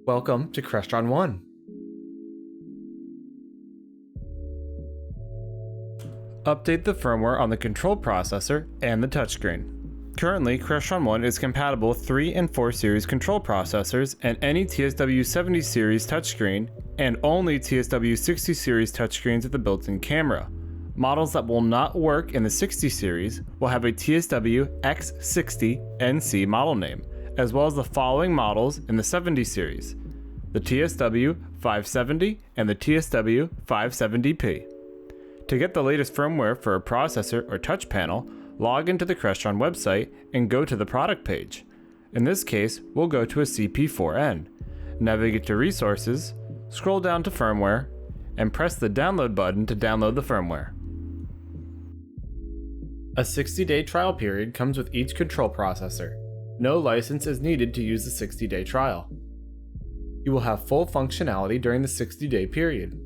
Welcome to Crestron ONE. Update the firmware on the control processor and the touchscreen. Currently, Crestron ONE is compatible with 3 and 4 series control processors and any TSW70 series touchscreen, and only TSW60 series touchscreens with a built-in camera. Models that will not work in the 60 series will have a TSW X60NC model name, as well as the following models in the 70 series: the TSW 570 and the TSW 570p. To get the latest firmware for a processor or touch panel, log into the Crestron website and go to the product page. In this case, we'll go to a CP4N. Navigate to Resources, scroll down to Firmware, and press the Download button to download the firmware. A 60-day trial period comes with each control processor. No license is needed to use the 60-day trial. You will have full functionality during the 60-day period.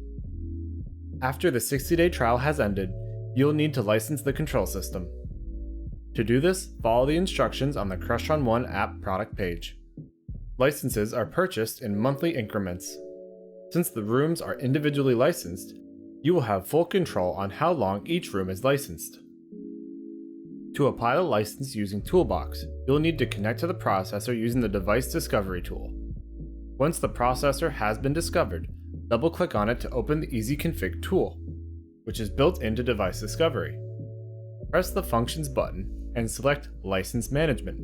After the 60-day trial has ended, you'll need to license the control system. To do this, follow the instructions on the Crestron ONE App product page. Licenses are purchased in monthly increments. Since the rooms are individually licensed, you will have full control on how long each room is licensed. To apply the license using Toolbox, you'll need to connect to the processor using the Device Discovery tool. Once the processor has been discovered, double-click on it to open the Easy Config tool, which is built into Device Discovery. Press the Functions button and select License Management.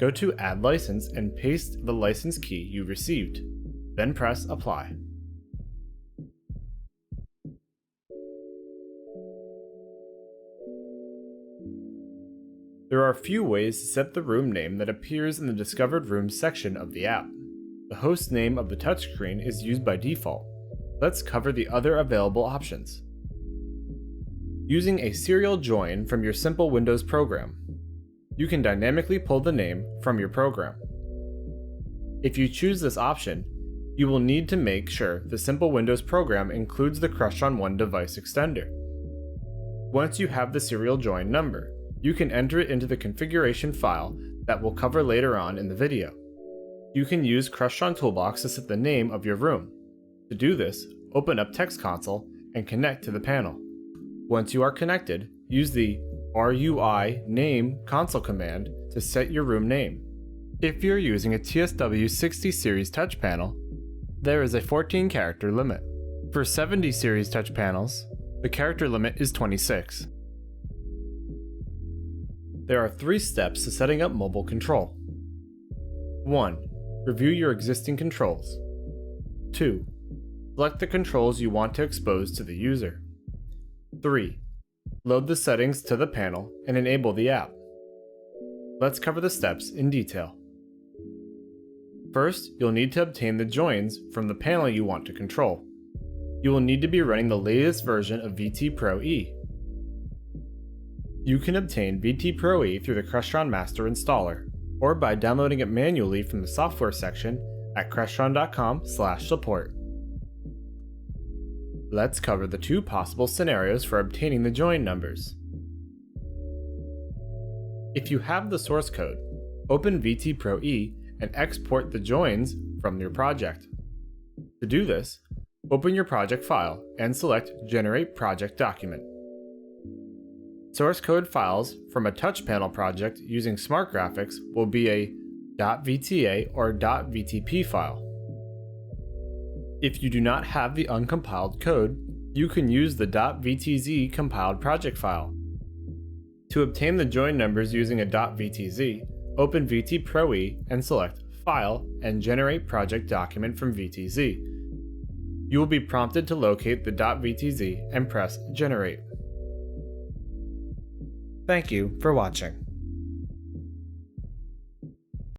Go to Add License and paste the license key you received, then press Apply. There are a few ways to set the room name that appears in the Discovered Rooms section of the app. The host name of the touchscreen is used by default. Let's cover the other available options. Using a serial join from your simple Windows program, you can dynamically pull the name from your program. If you choose this option, you will need to make sure the simple Windows program includes the Crestron ONE device extender. Once you have the serial join number, you can enter it into the configuration file that we'll cover later on in the video. You can use Crestron Toolbox to set the name of your room. To do this, open up Text Console and connect to the panel. Once you are connected, use the RUI name console command to set your room name. If you're using a TSW 60 series touch panel, there is a 14 character limit. For 70 series touch panels, the character limit is 26. There are 3 steps to setting up mobile control. 1. Review your existing controls. 2. Select the controls you want to expose to the user. 3. Load the settings to the panel and enable the app. Let's cover the steps in detail. First, you'll need to obtain the joins from the panel you want to control. You will need to be running the latest version of VT Pro E. You can obtain VT Pro E through the Crestron Master installer, or by downloading it manually from the software section at crestron.com/support. Let's cover the 2 possible scenarios for obtaining the join numbers. If you have the source code, open VT Pro E and export the joins from your project. To do this, open your project file and select Generate Project Document. Source code files from a touch panel project using Smart Graphics will be a .vta or .vtp file. If you do not have the uncompiled code, you can use the .vtz compiled project file. To obtain the join numbers using a .vtz, open VT Pro E and select File and Generate Project Document from VTZ. You will be prompted to locate the .vtz and press Generate. Thank you for watching.